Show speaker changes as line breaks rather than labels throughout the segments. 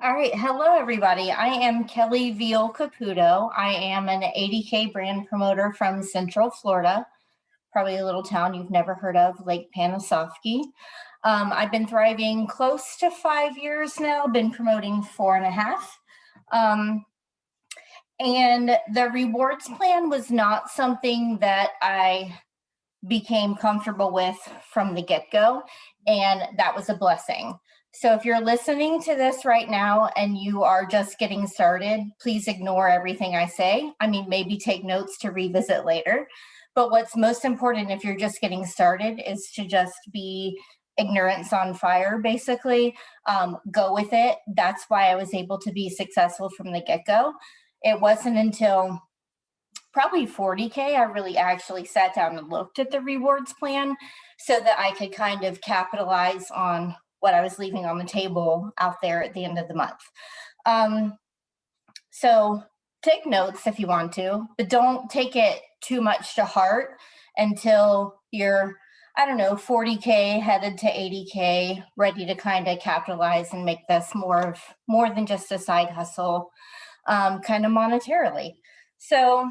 All right, hello everybody. I am Kelly Veal Caputo. I am an 80K brand promoter from Central Florida, probably a little town you've never heard of, Lake Panasoffkee. I've been thriving close to 5 years now, been promoting 4.5. And the rewards plan was not something that I became comfortable with from the get-go, and that was a blessing. So if you're listening to this right now and you are just getting started, please ignore everything I say. I mean, maybe take notes to revisit later. But what's most important if you're just getting started is to just be ignorance on fire, basically. Go with it. That's why I was able to be successful from the get-go. It wasn't until probably 40K, I really actually sat down and looked at the rewards plan so that I could kind of capitalize on what I was leaving on the table out there at the end of the month. So take notes if you want to, but don't take it too much to heart until you're, 40K headed to 80K, ready to kind of capitalize and make this more than just a side hustle, kind of monetarily. So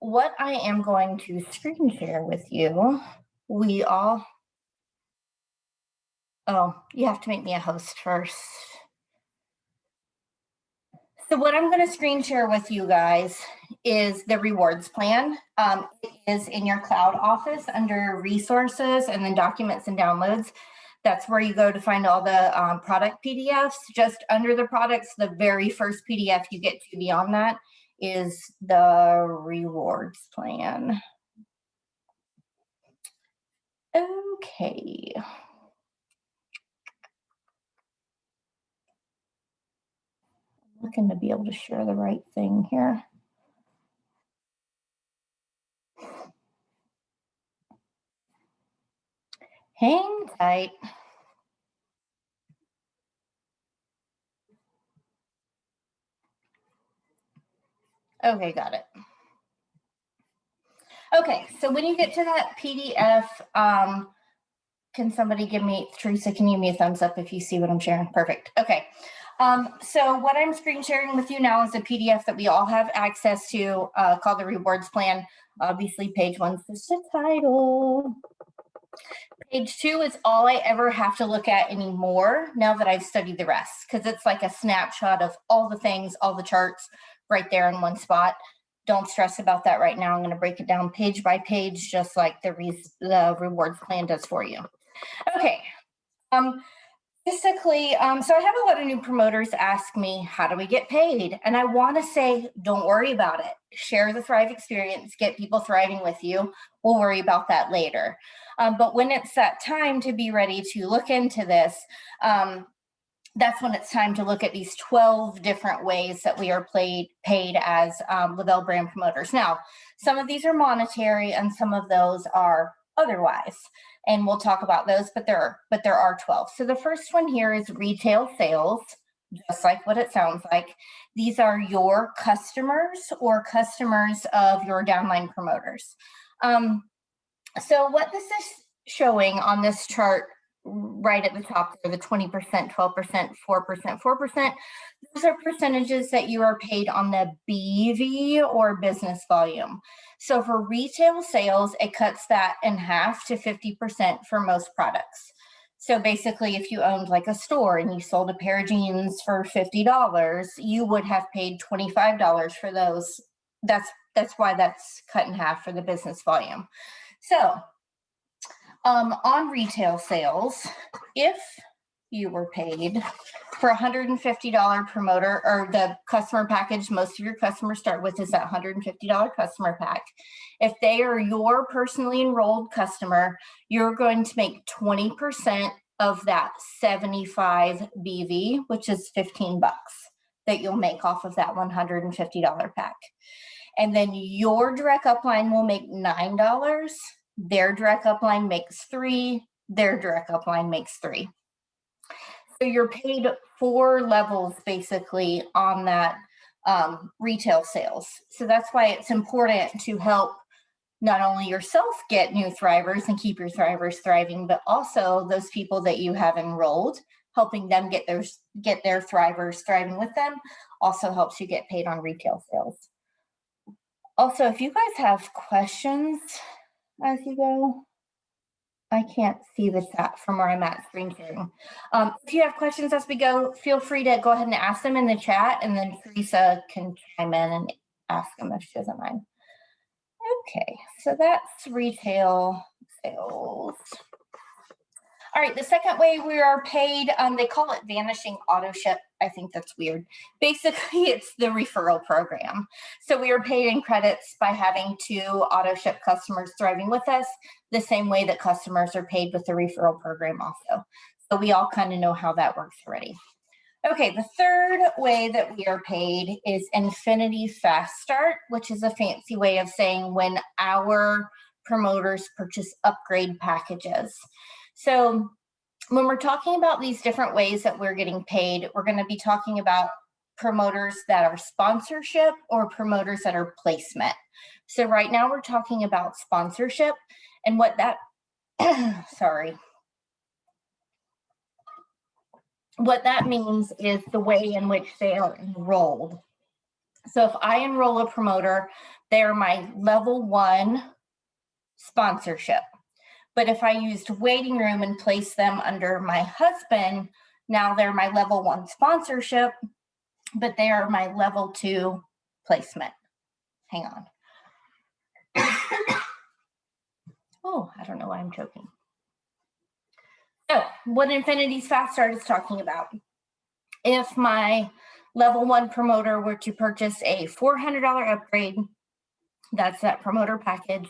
what I am going to screen share with you, you have to make me a host first. So what I'm going to screen share with you guys is the rewards plan. It is in your cloud office under resources and then documents and downloads. That's where you go to find all the product PDFs. Just under the products, the very first PDF you get to beyond that is the rewards plan. Okay. I'm looking to be able to share the right thing here. Hang tight. Okay, got it. Okay, so when you get to that PDF, can somebody give me, Teresa, can you give me a thumbs up if you see what I'm sharing? Perfect. Okay. So what I'm screen sharing with you now is a PDF that we all have access to called the rewards plan. Obviously, page 1's just a title. Page 2 is all I ever have to look at anymore now that I've studied the rest, because it's like a snapshot of all the things, all the charts right there in one spot. Don't stress about that right now. I'm going to break it down page by page, just like the rewards plan does for you. Okay. Basically, so I have a lot of new promoters ask me, how do we get paid? And I want to say, don't worry about it. Share the Thrive experience, get people thriving with you. We'll worry about that later. But when it's that time to be ready to look into this, that's when it's time to look at these 12 different ways that we are paid as Lavelle brand promoters. Now, some of these are monetary and some of those are otherwise. And we'll talk about those, but there are 12. So the first one here is retail sales, just like what it sounds like. These are your customers or customers of your downline promoters. So what this is showing on this chart right at the top are the 20%, 12%, 4%, 4%. Those are percentages that you are paid on the BV or business volume. So for retail sales, it cuts that in half to 50% for most products. So basically, if you owned like a store and you sold a pair of jeans for $50, you would have paid $25 for those. That's why that's cut in half for the business volume. So on retail sales, if you were paid for $150 promoter, or the customer package most of your customers start with is that $150 customer pack. If they are your personally enrolled customer, you're going to make 20% of that 75 BV, which is 15 bucks that you'll make off of that $150 pack. And then your direct upline will make $9. Their direct upline makes $3, their direct upline makes $3. So you're paid 4 levels basically on that retail sales. So that's why it's important to help not only yourself get new thrivers and keep your thrivers thriving, but also those people that you have enrolled, helping them get their thrivers thriving with them also helps you get paid on retail sales. Also, if you guys have questions as you go, I can't see the chat from where I'm at screen sharing. If you have questions as we go, feel free to go ahead and ask them in the chat, and then Teresa can chime in and ask them if she doesn't mind. Okay, so that's retail sales. All right, the second way we are paid, they call it vanishing auto ship. I think that's weird. Basically, it's the referral program. So we are paid in credits by having 2 auto ship customers thriving with us, the same way that customers are paid with the referral program also. So we all kind of know how that works already. Okay, the third way that we are paid is Infinity Fast Start, which is a fancy way of saying when our promoters purchase upgrade packages. So when we're talking about these different ways that we're getting paid, we're going to be talking about promoters that are sponsorship or promoters that are placement. So right now we're talking about sponsorship, and what that, sorry. What that means is the way in which they are enrolled. So if I enroll a promoter, they're my level 1 sponsorship. But if I used waiting room and placed them under my husband, now they're my level 1 sponsorship, but they are my level 2 placement. Hang on. Oh, I don't know why I'm choking. So what Infinity's Fast Start is talking about, if my level 1 promoter were to purchase a $400 upgrade, that's that promoter package.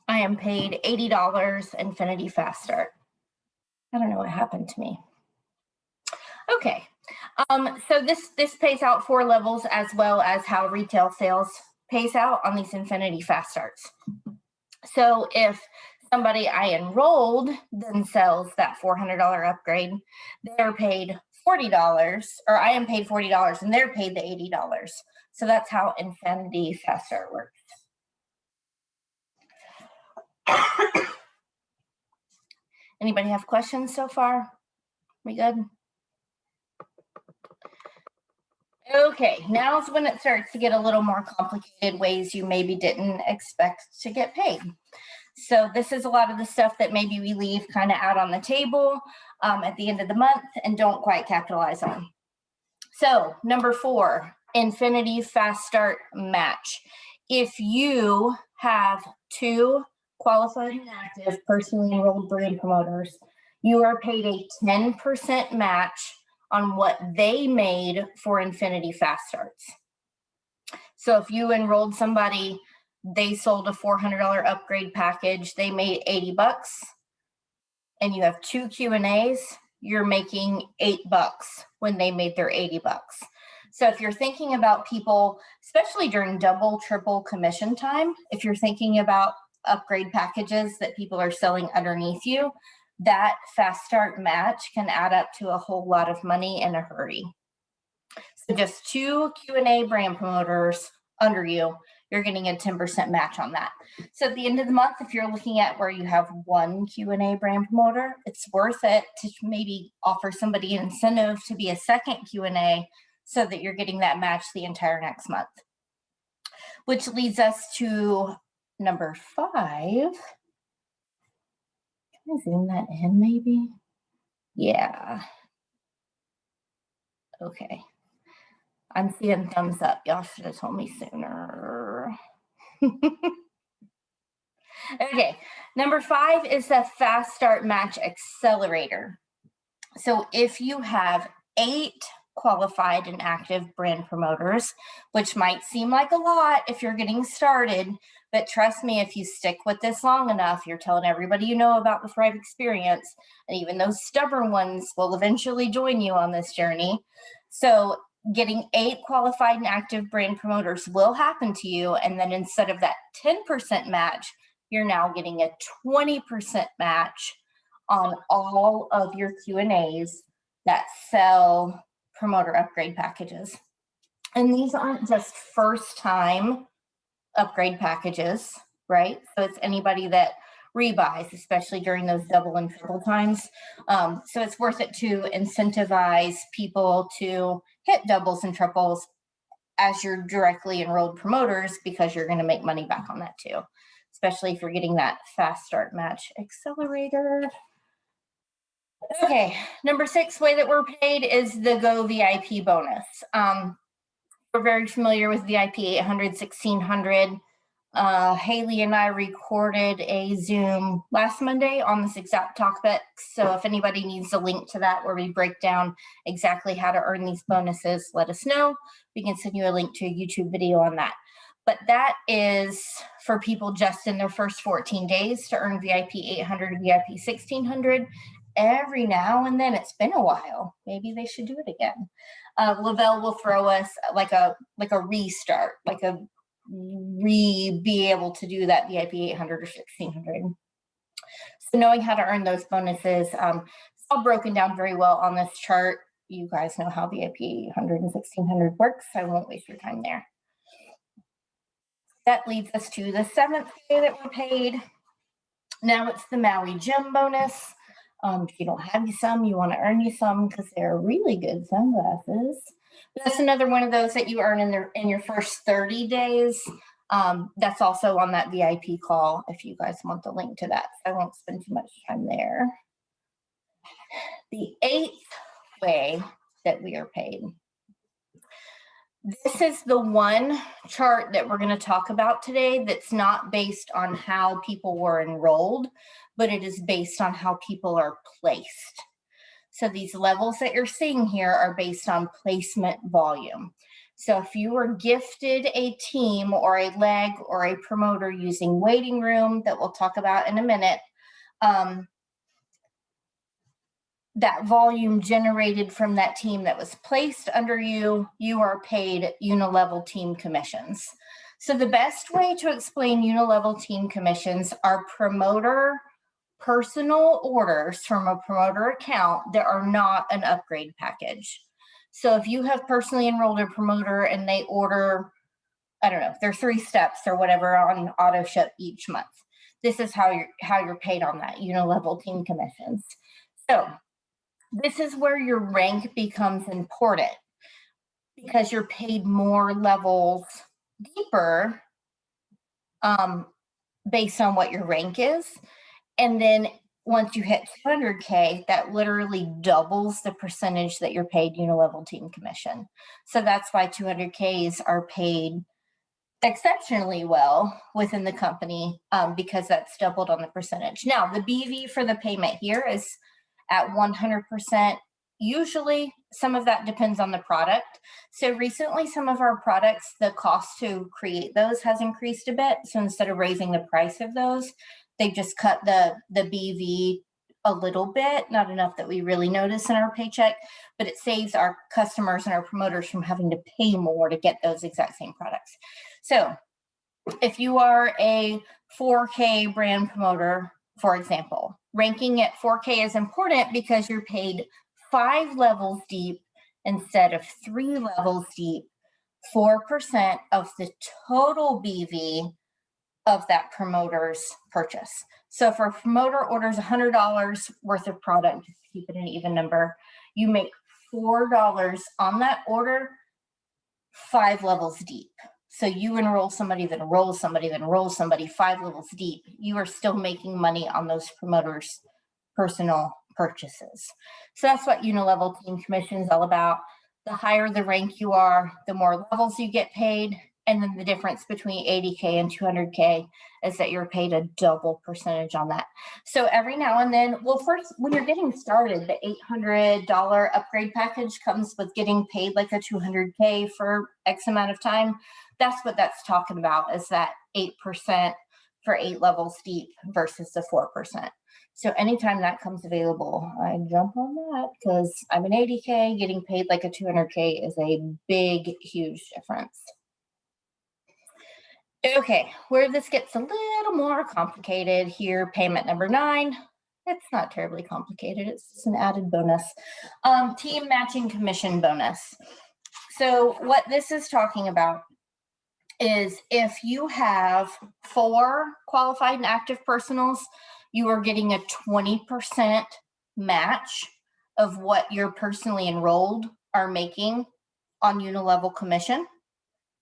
I am paid $80 Infinity Fast Start. I don't know what happened to me. Okay, so this pays out 4 levels as well as how retail sales pays out on these Infinity Fast Starts. So if somebody I enrolled then sells that $400 upgrade, they're paid $40, or I am paid $40 and they're paid the $80. So that's how Infinity Fast Start works. Anybody have questions so far? We good? Okay, now's when it starts to get a little more complicated, ways you maybe didn't expect to get paid. So this is a lot of the stuff that maybe we leave kind of out on the table at the end of the month and don't quite capitalize on. So number 4, Infinity Fast Start Match. If you have 2 qualified and active personally enrolled brand promoters, you are paid a 10% match on what they made for Infinity Fast Starts. So if you enrolled somebody, they sold a $400 upgrade package, they made $80, and you have 2 Q&As, you're making $8 when they made their $80. So if you're thinking about people, especially during double, triple commission time, if you're thinking about upgrade packages that people are selling underneath you, that Fast Start match can add up to a whole lot of money in a hurry. So just 2 Q&A brand promoters under you, you're getting a 10% match on that. So at the end of the month, if you're looking at where you have 1 Q&A brand promoter, it's worth it to maybe offer somebody an incentive to be a second Q&A so that you're getting that match the entire next month. Which leads us to number 5. Can I zoom that in maybe? Yeah. Okay. I'm seeing thumbs up. Y'all should have told me sooner. Okay. Number 5 is the Fast Start Match Accelerator. So if you have 8 qualified and active brand promoters, which might seem like a lot if you're getting started, but trust me, if you stick with this long enough, you're telling everybody you know about the Thrive experience, and even those stubborn ones will eventually join you on this journey. So getting 8 qualified and active brand promoters will happen to you, and then instead of that 10% match, you're now getting a 20% match on all of your Q&As that sell promoter upgrade packages. And these aren't just first time upgrade packages, right? So it's anybody that rebuys, especially during those double and triple times. So it's worth it to incentivize people to hit doubles and triples as your directly enrolled promoters, because you're going to make money back on that too, especially if you're getting that fast start match accelerator. Okay, number 6 way that we're paid is the Go VIP bonus. We're very familiar with VIP 800, 1600. Haley and I recorded a Zoom last Monday on this exact topic. So if anybody needs a link to that where we break down exactly how to earn these bonuses, let us know. We can send you a link to a YouTube video on that. But that is for people just in their first 14 days to earn VIP 800, VIP 1600. Every now and then, it's been a while, maybe they should do it again. Lavelle will throw us like a restart, like a be able to do that VIP 800 or 1600. So knowing how to earn those bonuses, it's all broken down very well on this chart. You guys know how VIP 800 and 1600 works, so I won't waste your time there. That leads us to the 7th day that we're paid. Now it's the Maui Gym bonus. If you don't have you some, you want to earn you some because they're really good sunglasses. That's another one of those that you earn in your first 30 days. That's also on that VIP call if you guys want the link to that. I won't spend too much time there. The 8th way that we are paid. This is the one chart that we're going to talk about today that's not based on how people were enrolled, but it is based on how people are placed. So these levels that you're seeing here are based on placement volume. So if you were gifted a team or a leg or a promoter using waiting room that we'll talk about in a minute, that volume generated from that team that was placed under you, you are paid unilevel team commissions. So the best way to explain unilevel team commissions are promoter personal orders from a promoter account that are not an upgrade package. So if you have personally enrolled a promoter and they order, I don't know, they're 3 steps or whatever on auto ship each month, this is how you're paid on that unilevel team commissions. So this is where your rank becomes important because you're paid more levels deeper based on what your rank is. And then once you hit 200K, that literally doubles the percentage that you're paid unilevel team commission. So that's why 200Ks are paid exceptionally well within the company because that's doubled on the percentage. Now, the BV for the payment here is at 100%. Usually, some of that depends on the product. So recently, some of our products, the cost to create those has increased a bit. So instead of raising the price of those, they just cut the BV a little bit, not enough that we really notice in our paycheck, but it saves our customers and our promoters from having to pay more to get those exact same products. So if you are a 4K brand promoter, for example, ranking at 4K is important because you're paid 5 levels deep instead of 3 levels deep, 4% of the total BV of that promoter's purchase. So if a promoter orders $100 worth of product, just keep it an even number, you make $4 on that order, 5 levels deep. So you enroll somebody, then enroll somebody, then enroll somebody 5 levels deep. You are still making money on those promoters' personal purchases. So that's what unilevel team commission is all about. The higher the rank you are, the more levels you get paid. And then the difference between 80K and 200K is that you're paid a double percentage on that. So every now and then, well, first, when you're getting started, the $800 upgrade package comes with getting paid like a 200K for X amount of time. That's what that's talking about, is that 8% for 8 levels deep versus the 4%. So anytime that comes available, I jump on that because I'm an 80K, getting paid like a 200K is a big, huge difference. Okay, where this gets a little more complicated here, payment number 9. It's not terribly complicated. It's just an added bonus. Team matching commission bonus. So what this is talking about is if you have 4 qualified and active personals, you are getting a 20% match of what your personally enrolled are making on unilevel commission.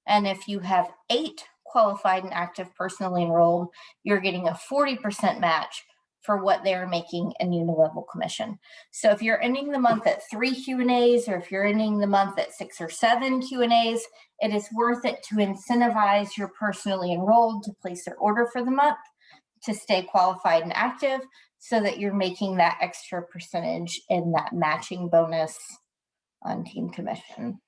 And if you have 8 qualified and active personally enrolled, you're getting a 40% match for what they're making in unilevel commission. So if you're ending the month at 3 Q&As, or if you're ending the month at 6 or 7 Q&As, it is worth it to incentivize your personally enrolled to place their order for the month, to stay qualified and active, so that you're making that extra percentage in that matching bonus on team commission.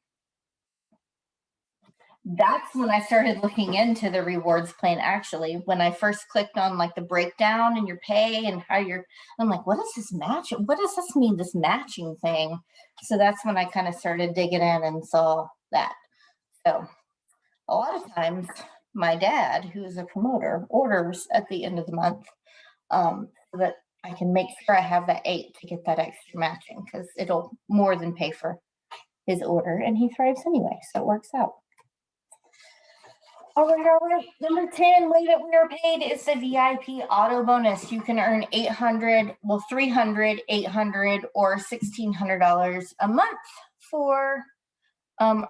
That's when I started looking into the rewards plan. Actually, when I first clicked on like the breakdown and your pay and how I'm like, what is this match? What does this mean, this matching thing? So that's when I kind of started digging in and saw that. So a lot of times my dad, who is a promoter, orders at the end of the month, so that I can make sure I have that 8 to get that extra matching, because it'll more than pay for his order, and he thrives anyway, so it works out. All right. Number 10 way that we are paid is the VIP auto bonus. You can earn $800, well, $300, $800, or $1,600 a month for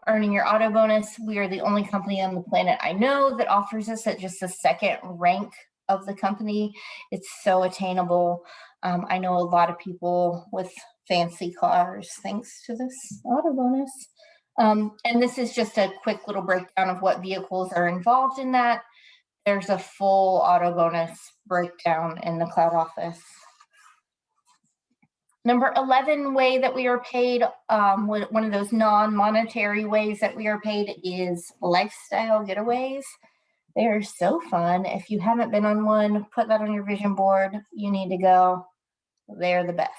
earning your auto bonus. We are the only company on the planet I know that offers this at just the second rank of the company. It's so attainable. I know a lot of people with fancy cars thanks to this auto bonus. And this is just a quick little breakdown of what vehicles are involved in that. There's a full auto bonus breakdown in the Cloud Office. Number 11 way that we are paid, one of those non-monetary ways that we are paid, is lifestyle getaways. They are so fun. If you haven't been on one, put that on your vision board. You need to go. They're the best.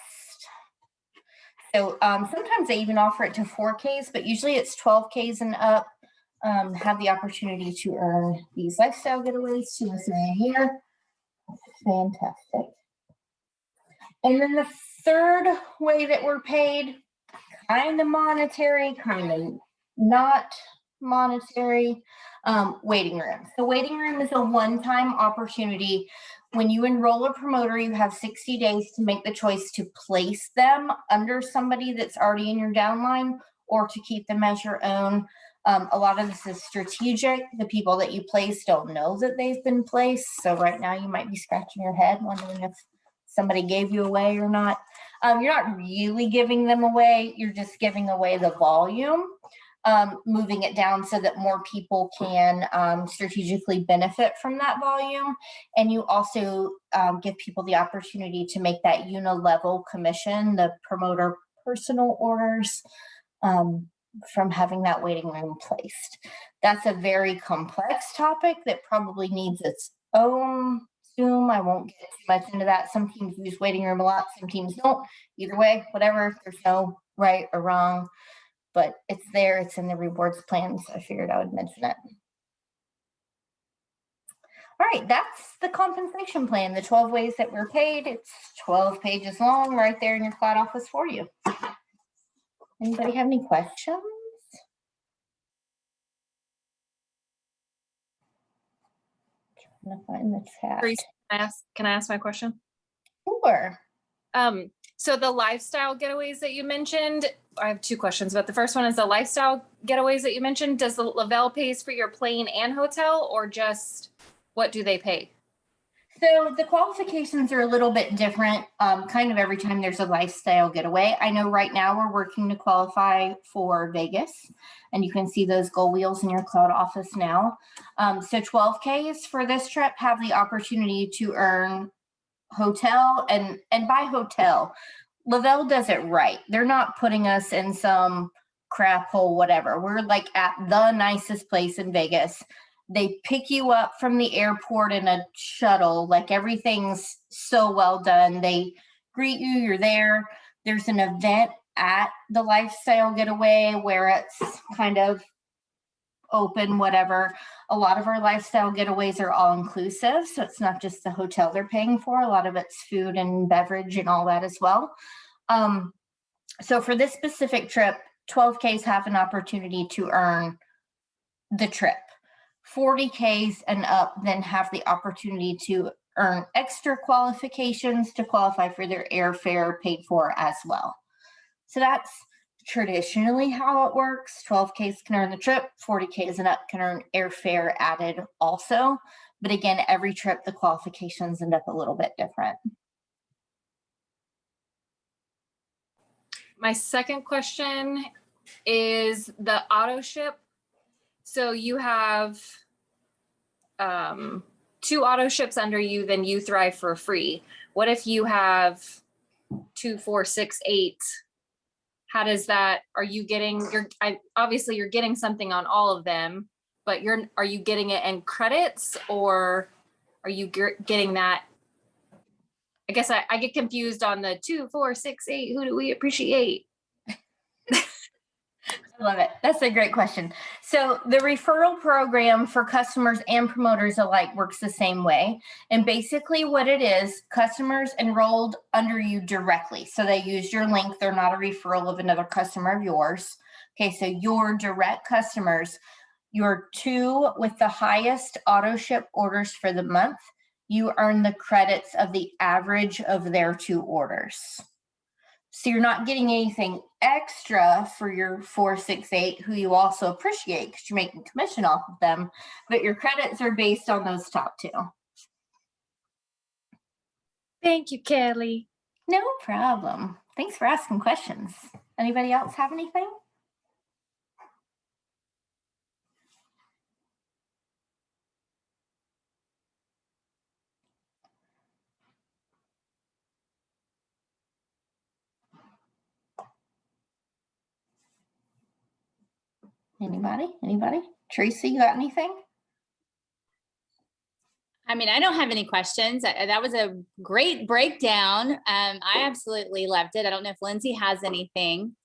So sometimes they even offer it to 4Ks, but usually it's 12Ks and up. Have the opportunity to earn these lifestyle getaways to us right here. Fantastic. And then the third way that we're paid, kind of monetary, kind of not monetary, waiting room. The waiting room is a one-time opportunity. When you enroll a promoter, you have 60 days to make the choice to place them under somebody that's already in your downline, or to keep them as your own. A lot of this is strategic. The people that you place don't know that they've been placed. So right now you might be scratching your head wondering if somebody gave you away or not. You're not really giving them away. You're just giving away the volume, moving it down so that more people can strategically benefit from that volume. And you also give people the opportunity to make that unilevel commission, the promoter personal orders, from having that waiting room placed. That's a very complex topic that probably needs its own Zoom. I won't get too much into that. Some teams use waiting room a lot, some teams don't. Either way, whatever, there's no right or wrong, but it's there, it's in the rewards plan, so I figured I would mention it. All right, that's the compensation plan, the 12 ways that we're paid. It's 12 pages long right there in your Cloud Office for you. Anybody have any questions? I'm gonna find the chat.
Can I ask my question?
Sure.
So the lifestyle getaways that you mentioned, I have 2 questions, but the first one is the lifestyle getaways that you mentioned. Does the Lavelle pays for your plane and hotel, or just what do they pay?
So the qualifications are a little bit different, kind of every time there's a lifestyle getaway. I know right now we're working to qualify for Vegas, and you can see those goal wheels in your Cloud Office now. So 12Ks for this trip have the opportunity to earn hotel, and by hotel, Lavelle does it right. They're not putting us in some crap hole, whatever. We're like at the nicest place in Vegas. They pick you up from the airport in a shuttle, like everything's so well done. They greet you, you're there. There's an event at the lifestyle getaway where it's kind of open, whatever. A lot of our lifestyle getaways are all inclusive, so it's not just the hotel they're paying for. A lot of it's food and beverage and all that as well. So for this specific trip, 12Ks have an opportunity to earn the trip. 40Ks and up then have the opportunity to earn extra qualifications to qualify for their airfare paid for as well. So that's traditionally how it works. 12Ks can earn the trip, 40Ks and up can earn airfare added also. But again, every trip, the qualifications end up a little bit different.
My second question is the auto ship. So you have 2 auto ships under you, then you thrive for free. What if you have 2, 4, 6, 8? How does that, are you getting, obviously you're getting something on all of them, but are you getting it in credits, or are you getting that? I guess I get confused on the 2, 4, 6, 8. Who do we appreciate?
I love it. That's a great question. So the referral program for customers and promoters alike works the same way. And basically what it is, customers enrolled under you directly. So they use your link. They're not a referral of another customer of yours. Okay, so your direct customers, your 2 with the highest auto ship orders for the month, you earn the credits of the average of their 2 orders. So you're not getting anything extra for your 4, 6, 8, who you also appreciate because you're making commission off of them, but your credits are based on those top 2.
Thank you, Kelly.
No problem. Thanks for asking questions. Anybody else have anything? Anybody? Tracy, you got anything?
I mean, I don't have any questions. That was a great breakdown. I absolutely loved it. I don't know if Lindsay has anything.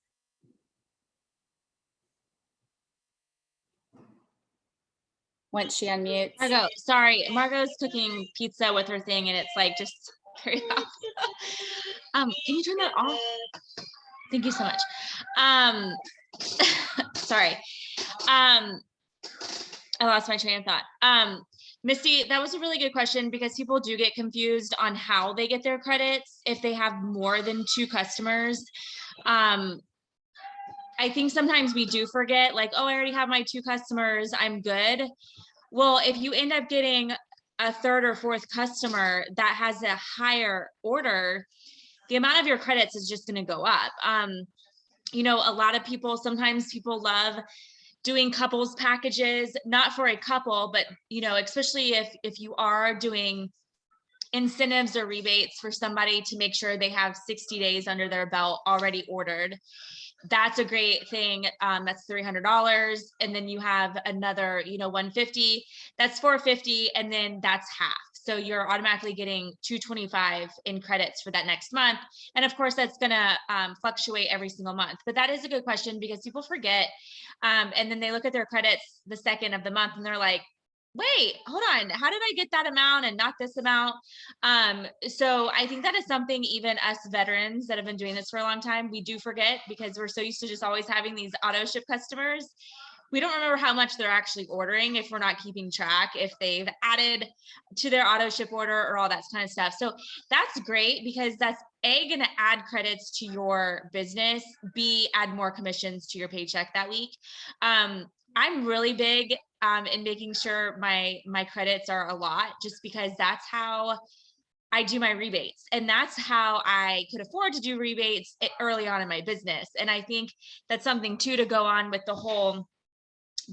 Once she unmutes.
Margot, sorry, Margot's cooking pizza with her thing, and it's like just very loud. Can you turn that off? Thank you so much. Sorry. I lost my train of thought. Misty, that was a really good question, because people do get confused on how they get their credits if they have more than 2 customers. I think sometimes we do forget, like, oh, I already have my 2 customers, I'm good. Well, if you end up getting a 3rd or 4th customer that has a higher order, the amount of your credits is just going to go up. You know, a lot of people, sometimes people love doing couples packages, not for a couple, but, you know, especially if you are doing incentives or rebates for somebody to make sure they have 60 days under their belt already ordered. That's a great thing. That's $300. And then you have another, you know, 150, that's $450. And then that's half. So you're automatically getting $225 in credits for that next month. And of course, that's going to fluctuate every single month. But that is a good question, because people forget. And then they look at their credits the 2nd of the month and they're like, wait, hold on, how did I get that amount and not this amount? So I think that is something even us veterans that have been doing this for a long time, we do forget, because we're so used to just always having these auto ship customers. We don't remember how much they're actually ordering if we're not keeping track, if they've added to their auto ship order or all that kind of stuff. So that's great, because that's A, going to add credits to your business, B, add more commissions to your paycheck that week. I'm really big in making sure my credits are a lot, just because that's how I do my rebates. And that's how I could afford to do rebates early on in my business. And I think that's something too to go on with the whole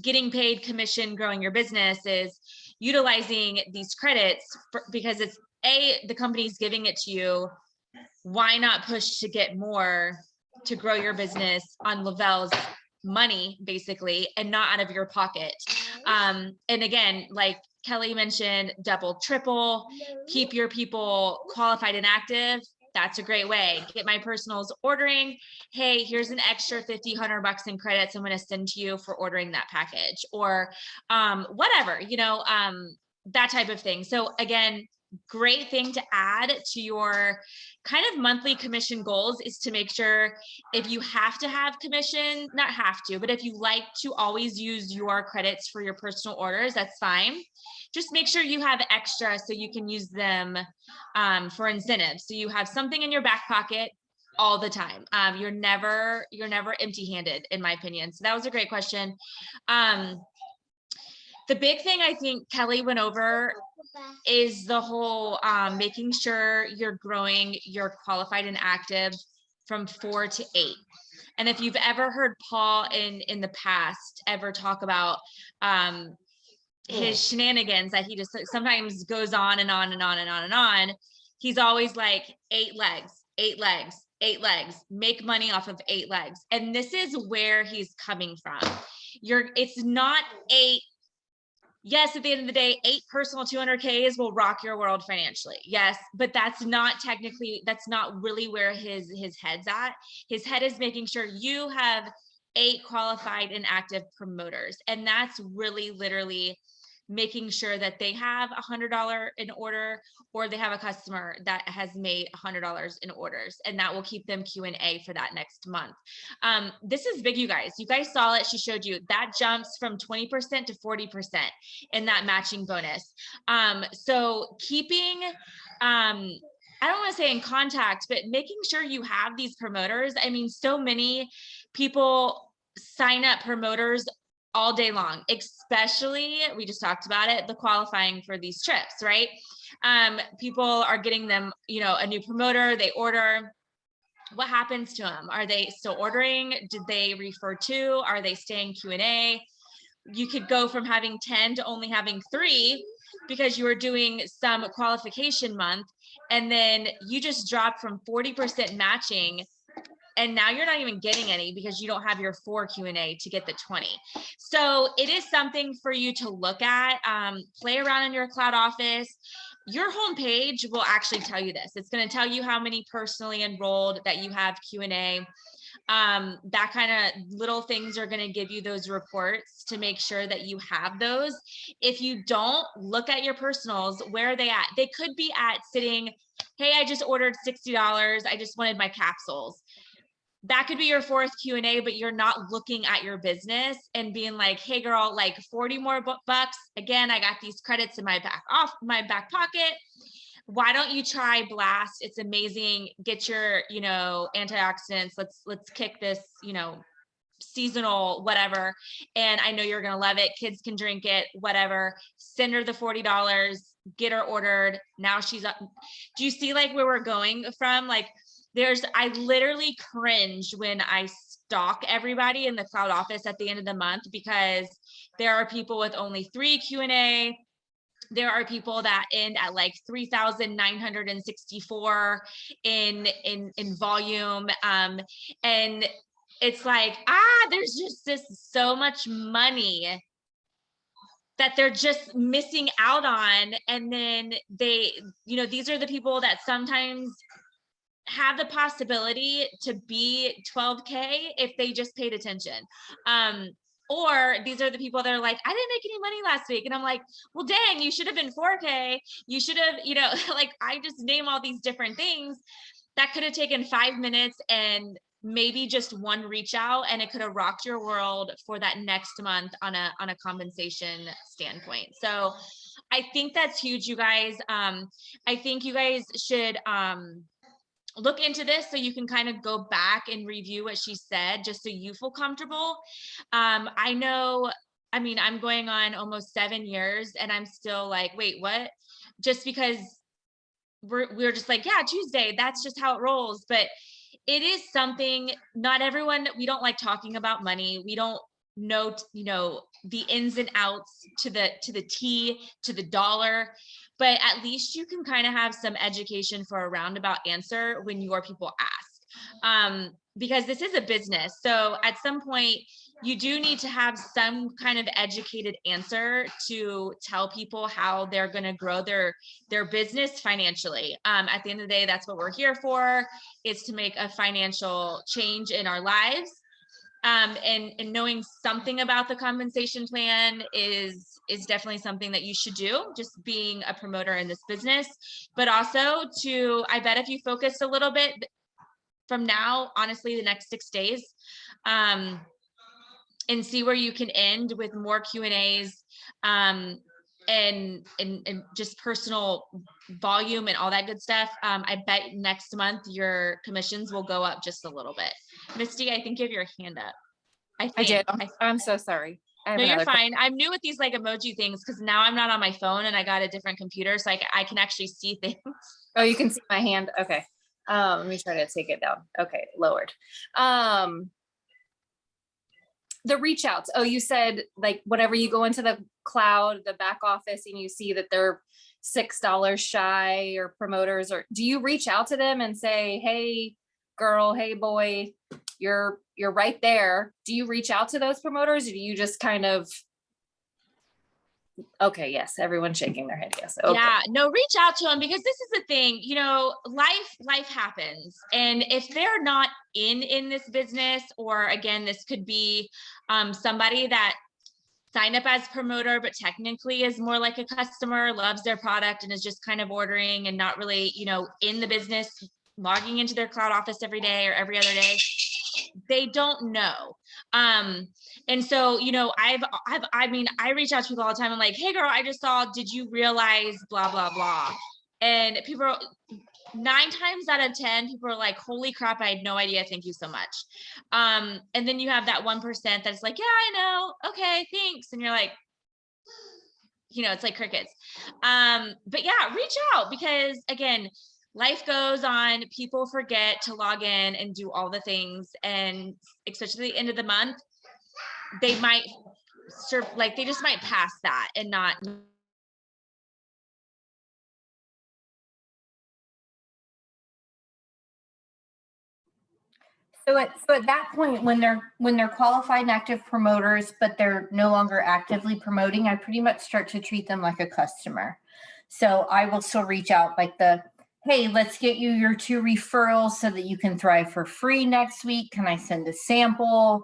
getting paid commission, growing your business, is utilizing these credits because it's A, the company's giving it to you. Why not push to get more to grow your business on Lavelle's money, basically, and not out of your pocket? And again, like Kelly mentioned, double, triple, keep your people qualified and active. That's a great way. Get my personals ordering. Hey, here's an extra 50, $100 in credits I'm going to send to you for ordering that package, or whatever, you know, that type of thing. So again, great thing to add to your kind of monthly commission goals is to make sure if you have to have commission, not have to, but if you like to always use your credits for your personal orders, that's fine. Just make sure you have extra so you can use them for incentives. So you have something in your back pocket all the time. You're never empty-handed, in my opinion. So that was a great question. The big thing I think Kelly went over is the whole making sure you're growing your qualified and active from 4 to 8. And if you've ever heard Paul in the past ever talk about his shenanigans that he just sometimes goes on and on and on and on and on, he's always like 8 legs, 8 legs, 8 legs, make money off of 8 legs. And this is where he's coming from. It's not 8. Yes, at the end of the day, 8 personal 200Ks will rock your world financially. Yes, but that's not really where his head's at. His head is making sure you have 8 qualified and active promoters. And that's really literally making sure that they have $100 in order, or they have a customer that has made $100 in orders, and that will keep them Q&A for that next month. This is big, you guys. You guys saw it. She showed you that jumps from 20% to 40% in that matching bonus. So keeping, I don't want to say in contact, but making sure you have these promoters. I mean, so many people sign up promoters all day long, especially, we just talked about it, the qualifying for these trips, right? People are getting them, a new promoter, they order. What happens to them? Are they still ordering? Did they refer to? Are they staying Q&A? You could go from having 10 to only having 3 because you were doing some qualification month, and then you just dropped from 40% matching, and now you're not even getting any because you don't have your 4 Q&A to get the 20. So it is something for you to look at, play around in your cloud office. Your homepage will actually tell you this. It's going to tell you how many personally enrolled that you have Q&A. That kind of little things are going to give you those reports to make sure that you have those. If you don't, look at your personals. Where are they at? They could be at sitting, hey, I just ordered $60. I just wanted my capsules. That could be your 4th Q&A, but you're not looking at your business and being like, hey girl, like 40 more bucks. Again, I got these credits in my back pocket. Why don't you try Blast? It's amazing. Get your, antioxidants. Let's kick this, seasonal, whatever. And I know you're going to love it. Kids can drink it, whatever. Send her the $40, get her ordered. Now she's up. Do you see like where we're going from? Like, I literally cringe when I stalk everybody in the cloud office at the end of the month, because there are people with only 3 Q&A. There are people that end at like 3,964 in volume. And it's like, there's just so much money that they're just missing out on. And then these are the people that sometimes have the possibility to be 12K if they just paid attention. Or these are the people that are like, I didn't make any money last week. And I'm like, well, dang, you should have been 4K. You should have, like I just name all these different things that could have taken 5 minutes and maybe just one reach out, and it could have rocked your world for that next month on a compensation standpoint. So I think that's huge, you guys. I think you guys should, look into this so you can kind of go back and review what she said, just so you feel comfortable. I know, I'm going on almost 7 years and I'm still like, wait, what? Just because we're just like, yeah, Tuesday, that's just how it rolls. But it is something, not everyone, we don't like talking about money. We don't know, the ins and outs to the T, to the dollar. But at least you can kind of have some education for a roundabout answer when your people ask, because this is a business. So at some point, you do need to have some kind of educated answer to tell people how they're going to grow their business financially. At the end of the day, that's what we're here for, is to make a financial change in our lives. And knowing something about the compensation plan is definitely something that you should do, just being a promoter in this business. But also I bet if you focused a little bit from now, honestly, the next 6 days, and see where you can end with more Q&As, and just personal volume and all that good stuff. I bet next month your commissions will go up just a little bit. Misty, I think you have your hand up.
I did. I'm so sorry.
No, you're fine. I'm new with these like emoji things because now I'm not on my phone and I got a different computer, so I can actually see things.
Oh, you can see my hand. Okay. Let me try to take it down. Okay, lowered. The reach outs. Oh, you said like whenever you go into the cloud, the back office, and you see that they're $6 shy or promoters, or do you reach out to them and say, hey girl, hey boy, you're right there? Do you reach out to those promoters, or do you just kind of, okay, yes, everyone's shaking their head, yes. Okay.
Yeah, no, reach out to them, because this is the thing, life happens. And if they're not in this business, or again, this could be somebody that signed up as promoter, but technically is more like a customer, loves their product and is just kind of ordering and not really, in the business, logging into their cloud office every day or every other day. They don't know. And so, I reach out to people all the time. I'm like, hey girl, I just saw, did you realize blah, blah, blah. And people are 9 times out of 10, people are like, holy crap, I had no idea. Thank you so much. And then you have that 1% that's like, yeah, I know. Okay, thanks. And you're like, it's like crickets. But yeah, reach out, because again, life goes on. People forget to log in and do all the things. And especially at the end of the month, they might they just might pass that and not.
So at that point, when they're qualified and active promoters, but they're no longer actively promoting, I pretty much start to treat them like a customer. So I will still reach out like hey, let's get you your 2 referrals so that you can thrive for free next week. Can I send a sample,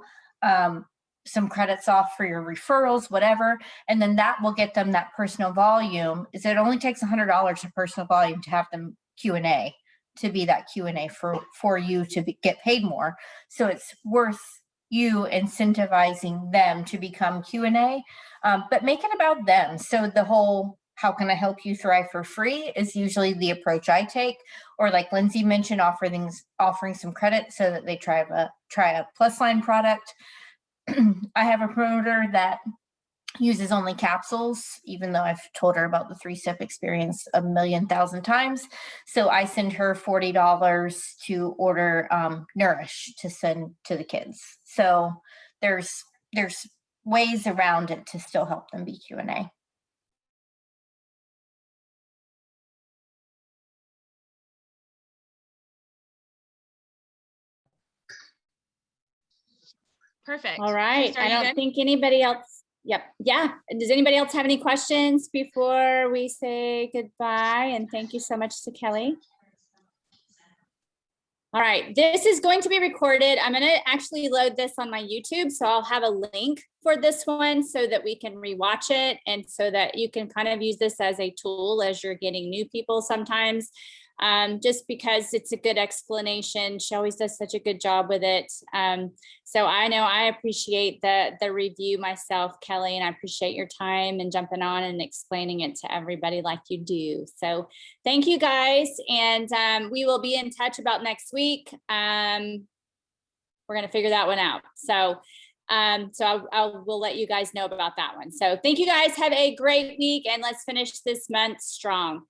some credits off for your referrals, whatever. And then that will get them that personal volume. It only takes $100 of personal volume to have them Q&A, to be that Q&A for you to get paid more. So it's worth you incentivizing them to become Q&A, but make it about them. So the whole, how can I help you thrive for free, is usually the approach I take. Or like Lindsay mentioned, offering some credit so that they try a plus line product. I have a promoter that uses only capsules, even though I've told her about the 3-step experience a million thousand times. So I send her $40 to order Nourish to send to the kids. So there's ways around it to still help them be Q&A.
Perfect.
All right.
Are
I
you
don't
good?
think anybody else. Yep. Yeah. Does anybody else have any questions before we say goodbye? And thank you so much to Kelly. All right. This is going to be recorded. I'm going to actually load this on my YouTube. So I'll have a link for this one so that we can rewatch it, and so that you can kind of use this as a tool as you're getting new people sometimes. Just because it's a good explanation. She always does such a good job with it. So I know I appreciate the review myself, Kelly, and I appreciate your time and jumping on and explaining it to everybody like you do. So thank you guys. And we will be in touch about next week. We're going to figure that one out. So we'll let you guys know about that one. So thank you guys. Have a great week, and let's finish this month strong.